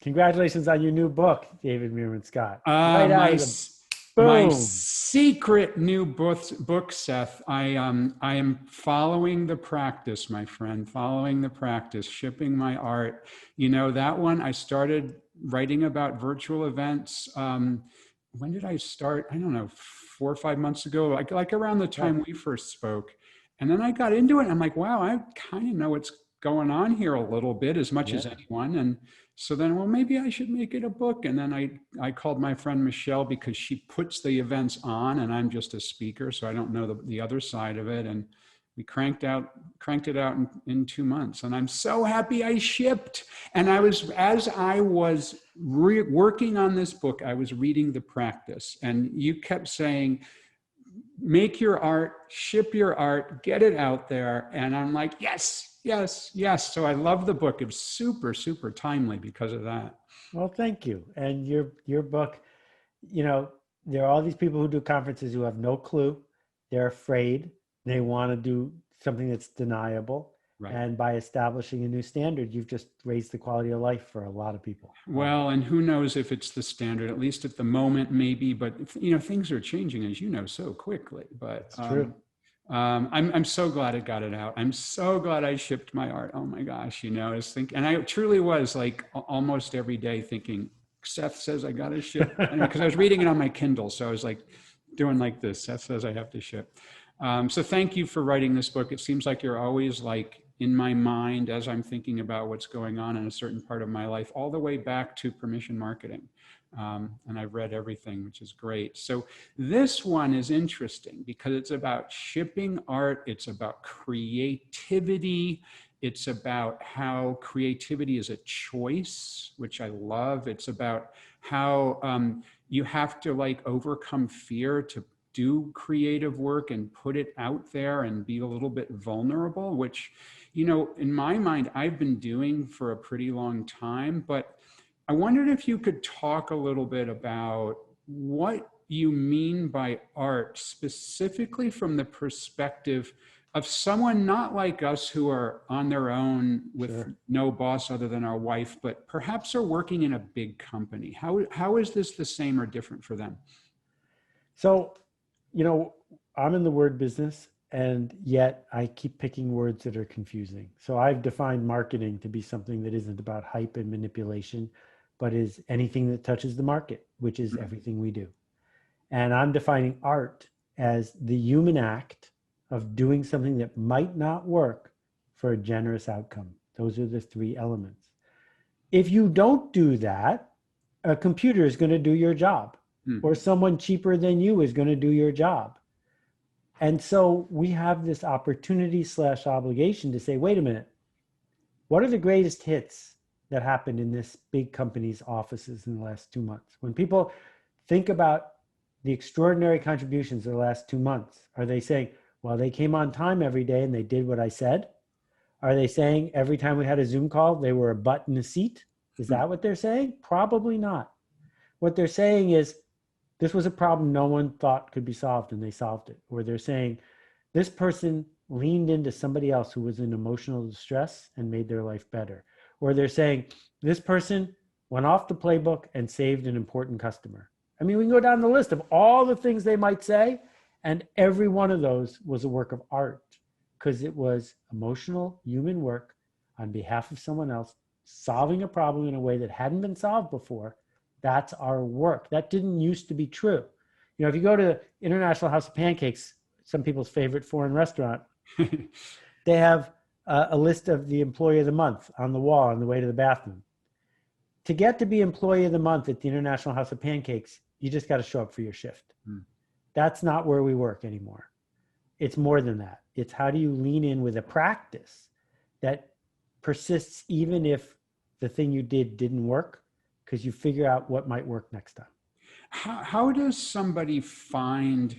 Congratulations on your new book, David Meerman Scott. Uh, Right out my of the my boom. secret new book, Seth. I am following the practice, my friend. Following the practice, shipping my art. You know that one. I started writing about virtual events. When did I start? I don't know, 4 or 5 months ago, like around the Right. time we first spoke. And then I got into it. And I'm like, wow, I kind of know what's going on here a little bit, as much as Yeah. anyone. And so then, well, maybe I should make it a book. And then I called my friend Michelle because she puts the events on and I'm just a speaker. So I don't know the other side of it. And we cranked it out in 2 months. And I'm so happy I shipped. And as I was working on this book, I was reading the practice. And you kept saying, make your art, ship your art, get it out there. And I'm like, yes, yes, yes. So I love the book. It's super, super timely because of that. Well, thank you. And your book, you know, there are all these people who do conferences who have no clue. They're afraid. They want to do something that's deniable. Right. And by establishing a new standard, you've just raised the quality of life for a lot of people. Well, and who knows if it's the standard, at least at the moment, maybe, but you know, things are changing, as you know, so quickly. But It's true. I'm so glad it got it out. I'm so glad I shipped my art. Oh my gosh, you know, and I truly was like almost every day thinking, Seth says I got to ship, because I was reading it on my Kindle, so I was like doing like this. Seth says I have to ship. So thank you for writing this book. It seems like you're always like in my mind as I'm thinking about what's going on in a certain part of my life, all the way back to permission marketing. And I've read everything, which is great. So this one is interesting because it's about shipping art. It's about creativity. It's about how creativity is a choice, which I love. It's about how you have to like overcome fear to do creative work and put it out there and be a little bit vulnerable, which, you know, in my mind, I've been doing for a pretty long time. But I wondered if you could talk a little bit about what you mean by art, specifically from the perspective of someone not like us who are on their own with Sure. no boss other than our wife, but perhaps are working in a big company. How is this the same or different for them? So, you know, I'm in the word business and yet I keep picking words that are confusing. So I've defined marketing to be something that isn't about hype and manipulation, but is anything that touches the market, which is everything we do. And I'm defining art as the human act of doing something that might not work for a generous outcome. Those are the three elements. If you don't do that, a computer is going to do your job, Hmm. or someone cheaper than you is going to do your job. And so we have this opportunity slash obligation to say, wait a minute, what are the greatest hits that happened in this big company's offices in the last 2 months? When people think about the extraordinary contributions of the last 2 months, are they saying, well, they came on time every day and they did what I said? Are they saying every time we had a Zoom call, they were a butt in a seat? Is Hmm. that what they're saying? Probably not. What they're saying is, this was a problem no one thought could be solved and they solved it. Or they're saying, this person leaned into somebody else who was in emotional distress and made their life better. Or they're saying, this person went off the playbook and saved an important customer. I mean, we can go down the list of all the things they might say, and every one of those was a work of art because it was emotional human work on behalf of someone else, solving a problem in a way that hadn't been solved before. That's our work. That didn't used to be true. You know, if you go to International House of Pancakes, some people's favorite foreign restaurant, they have a list of the employee of the month on the wall on the way to the bathroom. To get to be employee of the month at the International House of Pancakes, you just got to show up for your shift. Hmm. That's not where we work anymore. It's more than that. It's how do you lean in with a practice that persists even if the thing you did didn't work, because you figure out what might work next time. How does somebody find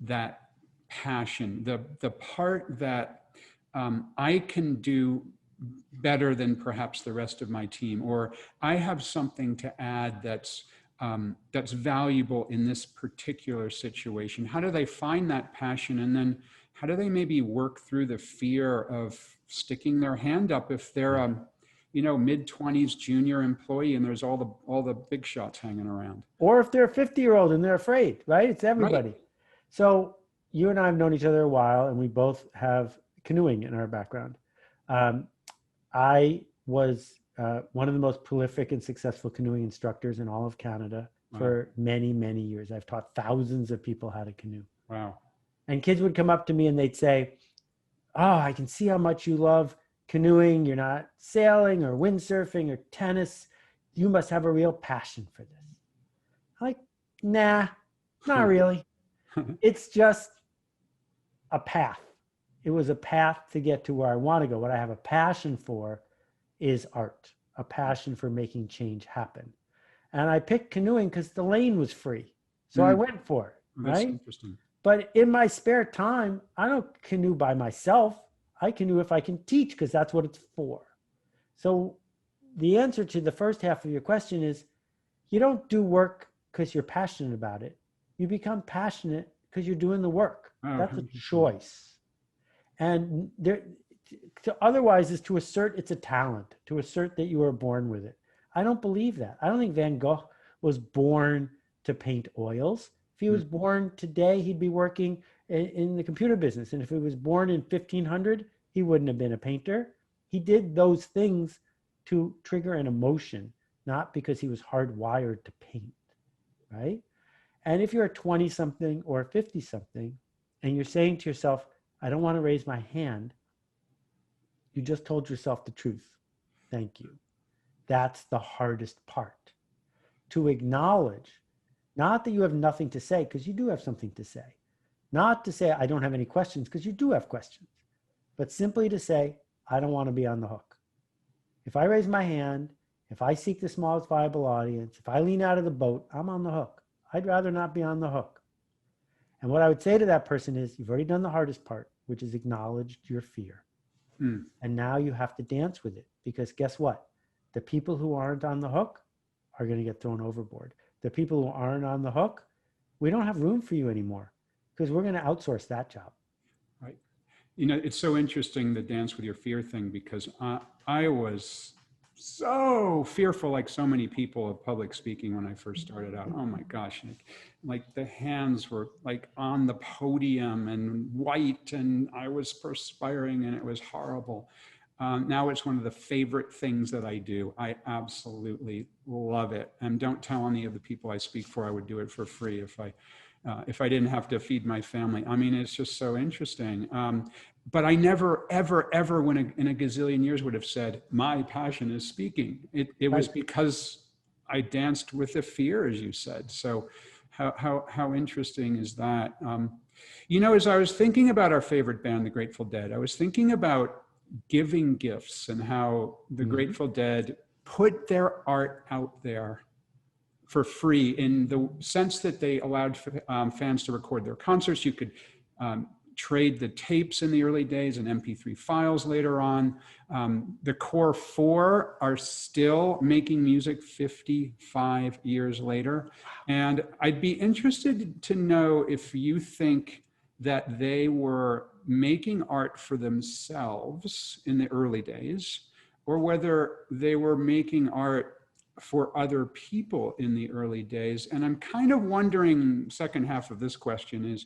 that passion, the part that I can do better than perhaps the rest of my team, or I have something to add that's valuable in this particular situation? How do they find that passion, and then how do they maybe work through the fear of sticking their hand up if they're mid-20s junior employee, and there's all the big shots hanging around. Or if they're a 50-year-old and they're afraid, right? It's everybody. Right. So you and I have known each other a while, and we both have canoeing in our background. I was one of the most prolific and successful canoeing instructors in all of Canada for many, many years. I've taught thousands of people how to canoe. Wow. And kids would come up to me and they'd say, "Oh, I can see how much you love canoeing. You're not sailing or windsurfing or tennis. You must have a real passion for this." I'm like, nah, not really. It's just a path. It was a path to get to where I want to go. What I have a passion for is art, a passion for making change happen. And I picked canoeing because the lane was free. So I went for it, That's right? interesting. But in my spare time, I don't canoe by myself. I canoe if I can teach, because that's what it's for. So the answer to the first half of your question is, you don't do work because you're passionate about it. You become passionate because you're doing the work. That's a choice. And otherwise is to assert it's a talent, to assert that you were born with it. I don't believe that. I don't think Van Gogh was born to paint oils. If he was born today, he'd be working in the computer business. And if he was born in 1500, he wouldn't have been a painter. He did those things to trigger an emotion, not because he was hardwired to paint, right? And if you're a 20-something or a 50-something, and you're saying to yourself, I don't want to raise my hand, you just told yourself the truth. Thank you. That's the hardest part. To acknowledge, not that you have nothing to say, because you do have something to say. Not to say, I don't have any questions, because you do have questions. But simply to say, I don't want to be on the hook. If I raise my hand, if I seek the smallest viable audience, if I lean out of the boat, I'm on the hook. I'd rather not be on the hook. And what I would say to that person is, you've already done the hardest part, which is acknowledged your fear. And now you have to dance with it, because guess what? The people who aren't on the hook are going to get thrown overboard. The people who aren't on the hook, we don't have room for you anymore, because we're going to outsource that job. Right. It's so interesting, the dance with your fear thing, because I was so fearful, like so many people, of public speaking when I first started out. Oh my gosh. Like the hands were like on the podium and white, and I was perspiring, and it was horrible. Now it's one of the favorite things that I do. I absolutely love it. And don't tell any of the people I speak for, I would do it for free if I didn't have to feed my family. I mean, it's just so interesting. But I never, ever, ever, in a gazillion years, would have said my passion is speaking. It was because I danced with the fear, as you said. So how interesting is that? As I was thinking about our favorite band, the Grateful Dead, I was thinking about giving gifts and how the Grateful Dead put their art out there for free, in the sense that they allowed fans to record their concerts. You could trade the tapes in the early days and MP3 files later on. The core four are still making music 55 years later. And I'd be interested to know if you think that they were making art for themselves in the early days, or whether they were making art for other people in the early days. And I'm kind of wondering, second half of this question is,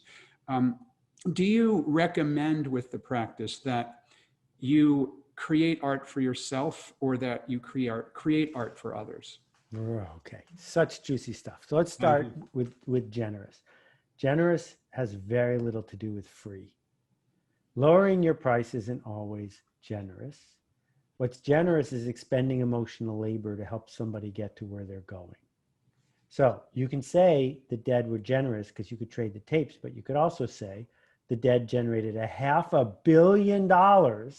do you recommend with the practice that you create art for yourself, or that you create art for others? Okay, such juicy stuff. So let's start with generous. Generous has very little to do with free. Lowering your price isn't always generous. What's generous is expending emotional labor to help somebody get to where they're going. So you can say the Dead were generous because you could trade the tapes, but you could also say the Dead generated $500 million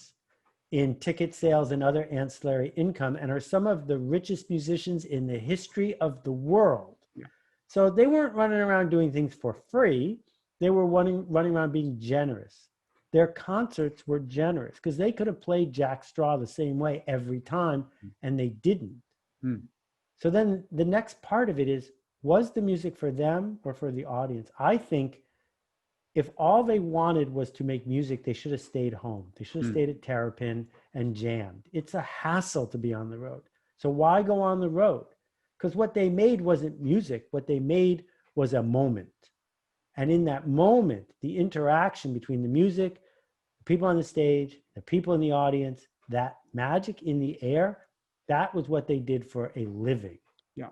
in ticket sales and other ancillary income, and are some of the richest musicians in the history of the world. Yeah. So they weren't running around doing things for free. They were running around being generous. Their concerts were generous because they could have played Jack Straw the same way every time, and they didn't. So then the next part of it is, was the music for them or for the audience? I think if all they wanted was to make music, they should have stayed home. They should have stayed at Terrapin and jammed. It's a hassle to be on the road. So why go on the road? Because what they made wasn't music. What they made was a moment. And in that moment, the interaction between the music, the people on the stage, the people in the audience, that magic in the air, that was what they did for a living. Yeah.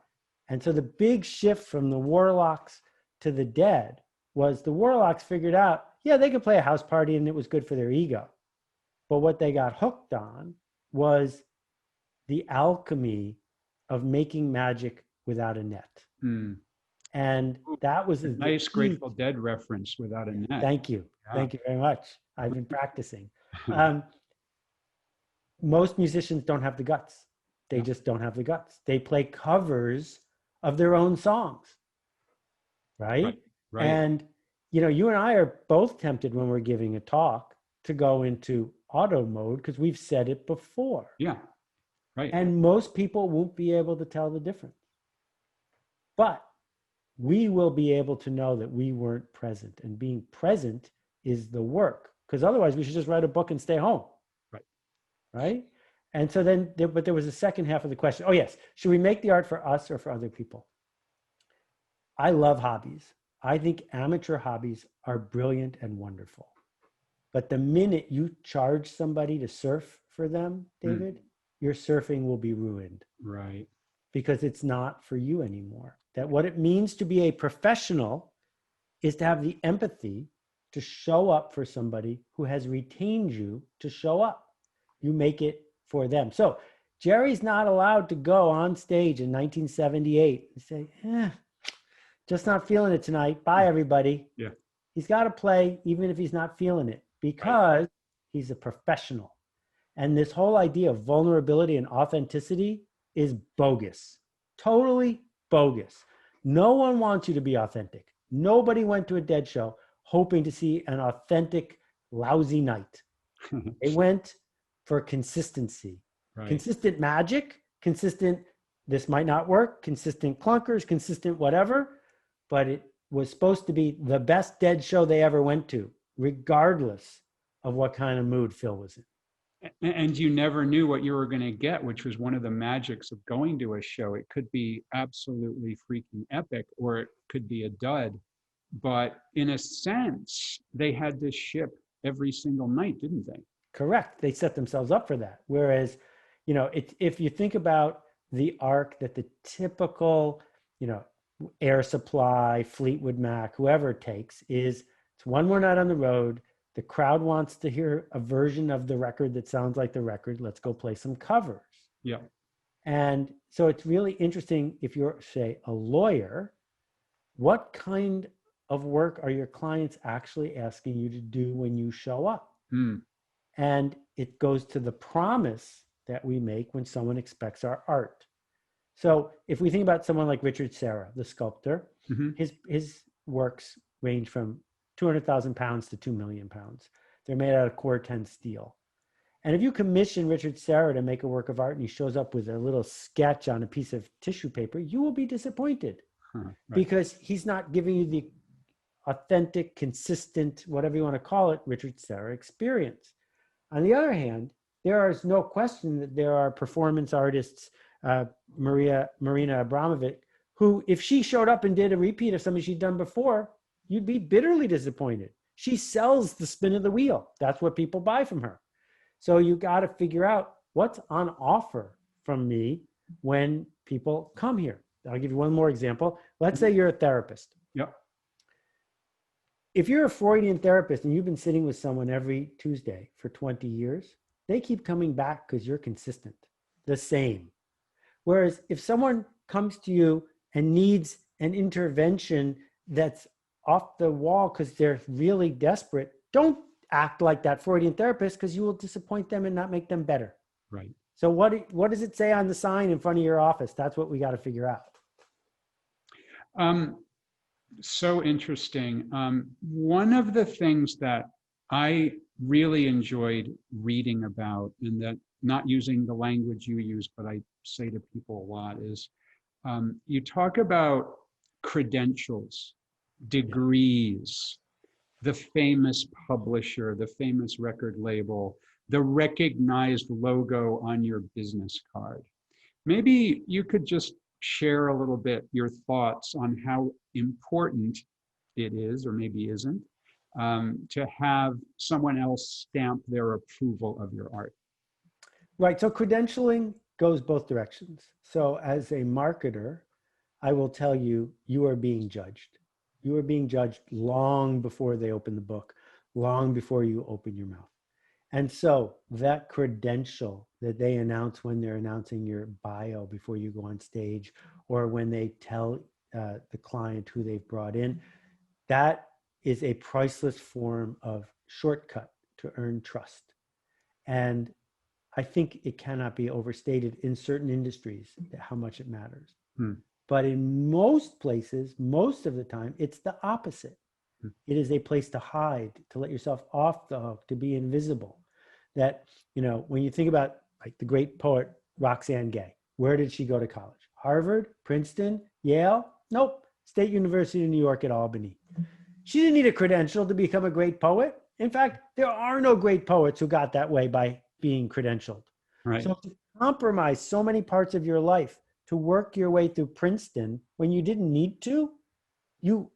And so the big shift from the Warlocks to the Dead was the Warlocks figured out, yeah, they could play a house party and it was good for their ego. But what they got hooked on was the alchemy of making magic without a net. Mm. And that was a the nice key. Grateful Dead reference without a net. Thank you. Yeah. Thank you very much. I've been practicing. Most musicians don't have the guts. They just don't have the guts. They play covers of their own songs. Right? Right. And, you and I are both tempted when we're giving a talk to go into auto mode because we've said it before. Yeah. Right. And most people won't be able to tell the difference. But we will be able to know that we weren't present. And being present is the work. Because otherwise we should just write a book and stay home. Right. Right? And so then, but there was a second half of the question. Oh, yes. Should we make the art for us or for other people? I love hobbies. I think amateur hobbies are brilliant and wonderful. But the minute you charge somebody to surf for them, David, your surfing will be ruined. Right. Because it's not for you anymore. That what it means to be a professional is to have the empathy to show up for somebody who has retained you to show up. You make it for them. So Jerry's not allowed to go on stage in 1978 and say, just not feeling it tonight. Bye, everybody. Yeah. He's got to play even if he's not feeling it because he's a professional. And this whole idea of vulnerability and authenticity is bogus. Totally bogus. No one wants you to be authentic. Nobody went to a Dead show hoping to see an authentic, lousy night. They went for consistency. Right. Consistent magic, consistent, this might not work, consistent clunkers, consistent whatever. But it was supposed to be the best Dead show they ever went to, regardless of what kind of mood Phil was in. And you never knew what you were going to get, which was one of the magics of going to a show. It could be absolutely freaking epic, or it could be a dud. But in a sense, they had to ship every single night, didn't they? Correct. They set themselves up for that. Whereas, if you think about the arc that the typical, Air Supply, Fleetwood Mac, whoever it takes, is it's one more night on the road. The crowd wants to hear a version of the record that sounds like the record. Let's go play some covers. Yeah. And so it's really interesting if you're, say, a lawyer, what kind of work are your clients actually asking you to do when you show up? And it goes to the promise that we make when someone expects our art. So if we think about someone like Richard Serra, the sculptor, his works range from 200,000 pounds to 2 million pounds. They're made out of Core-10 steel. And if you commission Richard Serra to make a work of art and he shows up with a little sketch on a piece of tissue paper, you will be disappointed because he's not giving you the authentic, consistent, whatever you want to call it, Richard Serra experience. On the other hand, there is no question that there are performance artists, Marina Abramovic, who, if she showed up and did a repeat of something she'd done before, you'd be bitterly disappointed. She sells the spin of the wheel. That's what people buy from her. So you got to figure out what's on offer from me when people come here. I'll give you one more example. Let's say you're a therapist. Yep. If you're a Freudian therapist and you've been sitting with someone every Tuesday for 20 years, they keep coming back because you're consistent, the same. Whereas if someone comes to you and needs an intervention that's off the wall because they're really desperate, don't act like that Freudian therapist because you will disappoint them and not make them better. Right. So what does it say on the sign in front of your office? That's what we got to figure out. So interesting. One of the things that I really enjoyed reading about, and that not using the language you use, but I say to people a lot, is you talk about credentials, degrees, the famous publisher, the famous record label, the recognized logo on your business card. Maybe you could just share a little bit your thoughts on how important it is, or maybe isn't, to have someone else stamp their approval of your art. Right. So credentialing goes both directions. So as a marketer, I will tell you, you are being judged. You are being judged long before they open the book, long before you open your mouth. And so that credential that they announce when they're announcing your bio before you go on stage, or when they tell the client who they've brought in, that is a priceless form of shortcut to earn trust. And I think it cannot be overstated in certain industries how much it matters. Hmm. But in most places, most of the time, it's the opposite. Hmm. It is a place to hide, to let yourself off the hook, to be invisible. That, when you think about like the great poet Roxane Gay, where did she go to college? Harvard, Princeton, Yale? Nope. State University of New York at Albany. She didn't need a credential to become a great poet. In fact, there are no great poets who got that way by being credentialed. Right. So to compromise so many parts of your life to work your way through Princeton when you didn't need to, you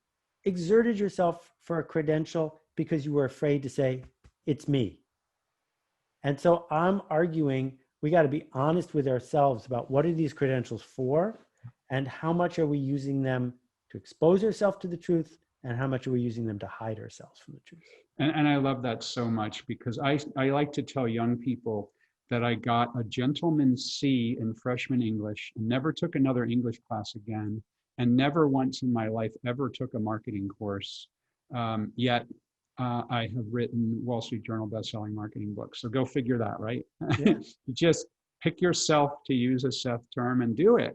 exerted yourself for a credential because you were afraid to say, it's me. And so I'm arguing we got to be honest with ourselves about what are these credentials for, and how much are we using them to expose ourselves to the truth, and how much are we using them to hide ourselves from the truth. And I love that so much, because I like to tell young people that I got a gentleman's C in freshman English and never took another English class again, and never once in my life ever took a marketing course. Yet I have written Wall Street Journal bestselling marketing books. So go figure that, right? Yeah. Just pick yourself, to use a Seth term, and do it.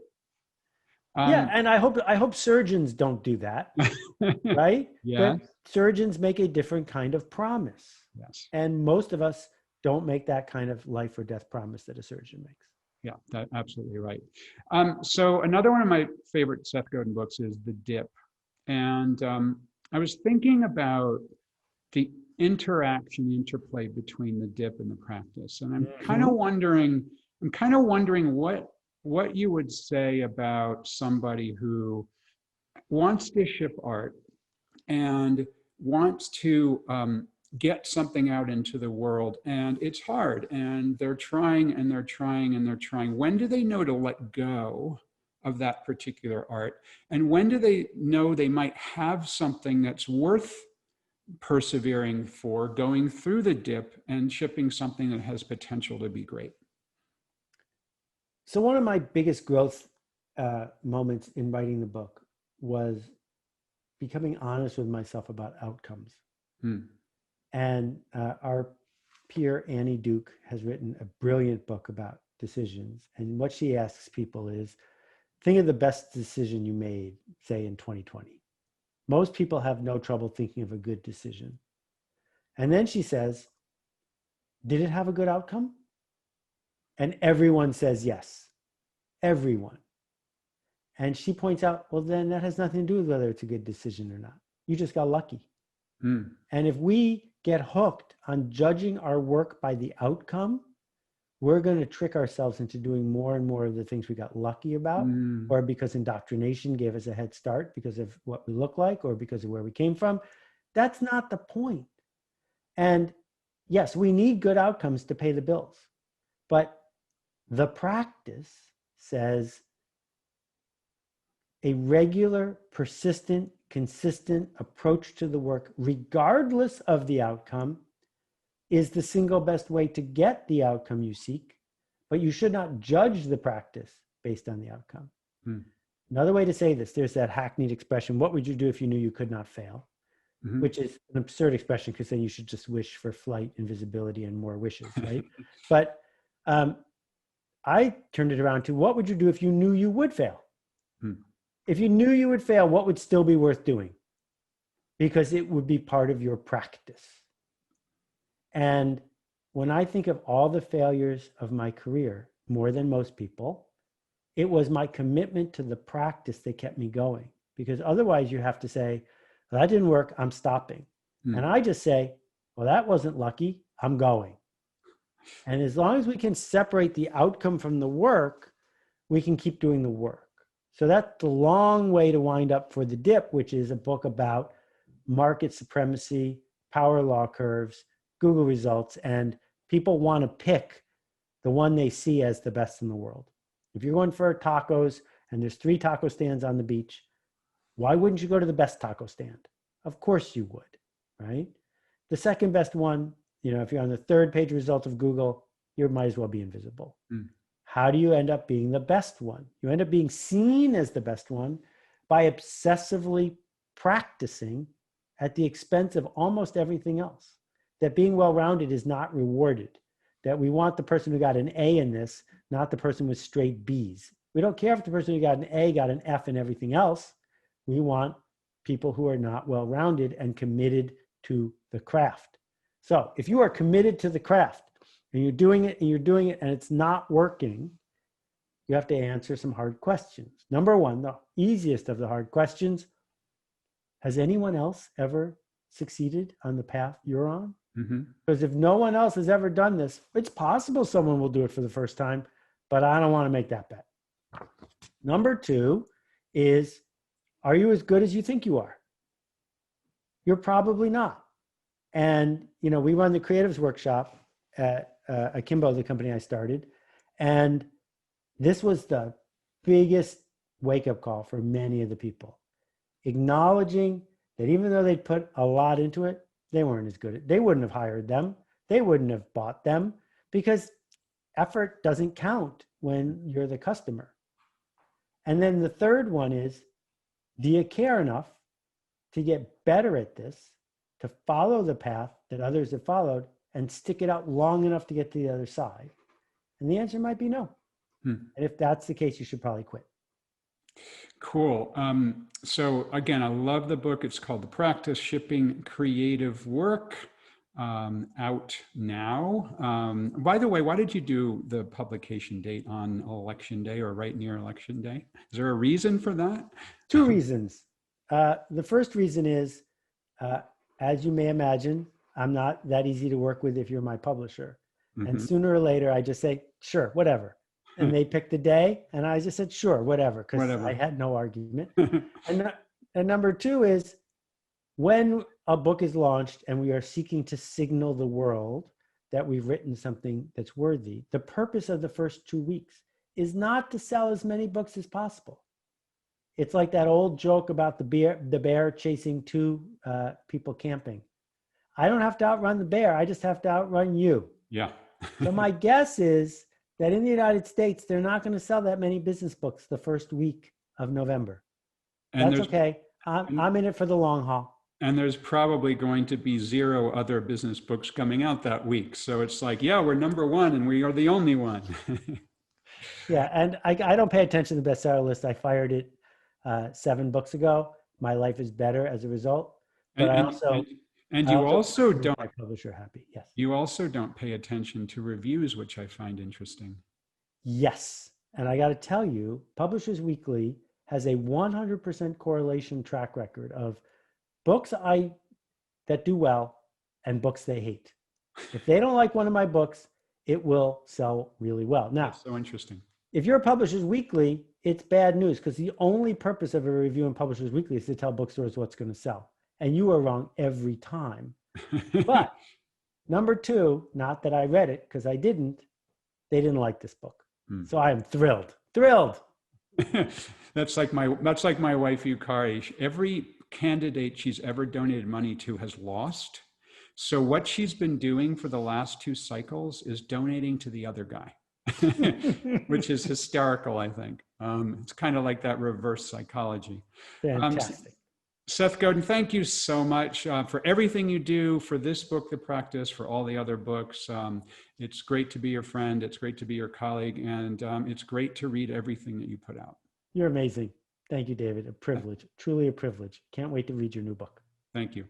Yeah, and I hope surgeons don't do that, right? Yeah. But surgeons make a different kind of promise. Yes. And most of us don't make that kind of life or death promise that a surgeon makes. Yeah, that's absolutely right. So another one of my favorite Seth Godin books is The Dip. And I was thinking about the interplay between the dip and the practice. And I'm kind of wondering what you would say about somebody who wants to ship art and wants to get something out into the world, and it's hard, and they're trying and they're trying and they're trying. When do they know to let go of that particular art? And when do they know they might have something that's worth persevering for, going through the dip and shipping something that has potential to be great? So one of my biggest growth moments in writing the book was becoming honest with myself about outcomes. And our peer Annie Duke has written a brilliant book about decisions. And what she asks people is, think of the best decision you made, say in 2020. Most people have no trouble thinking of a good decision. And then she says, did it have a good outcome? And everyone says yes. Everyone. And she points out, well, then that has nothing to do with whether it's a good decision or not. You just got lucky. And if we get hooked on judging our work by the outcome, we're going to trick ourselves into doing more and more of the things we got lucky about, or because indoctrination gave us a head start because of what we look like or because of where we came from. That's not the point. And yes, we need good outcomes to pay the bills. But the practice says a regular, persistent, consistent approach to the work, regardless of the outcome, is the single best way to get the outcome you seek. But you should not judge the practice based on the outcome. Another way to say this, there's that hackneyed expression, what would you do if you knew you could not fail? Which is an absurd expression, because then you should just wish for flight, invisibility, and more wishes, right? But I turned it around to, what would you do if you knew you would fail? If you knew you would fail, what would still be worth doing? Because it would be part of your practice. And when I think of all the failures of my career, more than most people, it was my commitment to the practice that kept me going. Because otherwise you have to say, well, that didn't work, I'm stopping. And I just say, well, that wasn't lucky. I'm going. And as long as we can separate the outcome from the work, we can keep doing the work. So that's the long way to wind up for The Dip, which is a book about market supremacy, power law curves, Google results, and people want to pick the one they see as the best in the world. If you're going for tacos and there's 3 taco stands on the beach, why wouldn't you go to the best taco stand? Of course you would, right? The second best one, if you're on the 3rd page result of Google, you might as well be invisible. How do you end up being the best one? You end up being seen as the best one by obsessively practicing at the expense of almost everything else. That being well-rounded is not rewarded. That we want the person who got an A in this, not the person with straight Bs. We don't care if the person who got an A got an F in everything else. We want people who are not well-rounded and committed to the craft. So if you are committed to the craft and you're doing it and it's not working, you have to answer some hard questions. Number one, the easiest of the hard questions, has anyone else ever succeeded on the path you're on? Because if no one else has ever done this, it's possible someone will do it for the first time, but I don't want to make that bet. Number 2 is, are you as good as you think you are? You're probably not. And, we run the creatives workshop at Akimbo, the company I started. And this was the biggest wake-up call for many of the people. Acknowledging that even though they'd put a lot into it, they weren't as good. They wouldn't have hired them. They wouldn't have bought them because effort doesn't count when you're the customer. And then the third one is, do you care enough to get better at this, to follow the path that others have followed and stick it out long enough to get to the other side? And the answer might be no. And if that's the case, you should probably quit. Cool. So again, I love the book. It's called The Practice, Shipping Creative Work, out now. By the way, why did you do the publication date on Election Day or right near Election Day? Is there a reason for that? 2 reasons. The first reason is, as you may imagine, I'm not that easy to work with if you're my publisher. And sooner or later, I just say, sure, whatever. And they picked the day, and I just said, sure, whatever, because I had no argument. And number 2 is, when a book is launched and we are seeking to signal the world that we've written something that's worthy, the purpose of the first 2 weeks is not to sell as many books as possible. It's like that old joke about the bear chasing 2 people camping. I don't have to outrun the bear. I just have to outrun you. Yeah. So my guess is that in the United States, they're not going to sell that many business books the first week of November. And that's okay. I'm in it for the long haul. And there's probably going to be 0 other business books coming out that week. So it's like, yeah, we're number 1 and we are the only one. Yeah. And I don't pay attention to the bestseller list. I fired it 7 books ago. My life is better as a result. But you also don't, my publisher happy. Yes. You also don't pay attention to reviews, which I find interesting. Yes. And I got to tell you, Publishers Weekly has a 100% correlation track record of books that do well and books they hate. If they don't like one of my books, it will sell really well. Now, that's so interesting. If you're a Publishers Weekly, it's bad news because the only purpose of a review in Publishers Weekly is to tell bookstores what's going to sell. And you are wrong every time. But number 2, not that I read it because I didn't, they didn't like this book. So I am thrilled. That's like my wife, Yukari. Every candidate she's ever donated money to has lost. So what she's been doing for the last 2 cycles is donating to the other guy, which is hysterical, I think. It's kind of like that reverse psychology. Fantastic. Seth Godin, thank you so much for everything you do, for this book, The Practice, for all the other books. It's great to be your friend. It's great to be your colleague. And it's great to read everything that you put out. You're amazing. Thank you, David. A privilege, truly a privilege. Can't wait to read your new book. Thank you.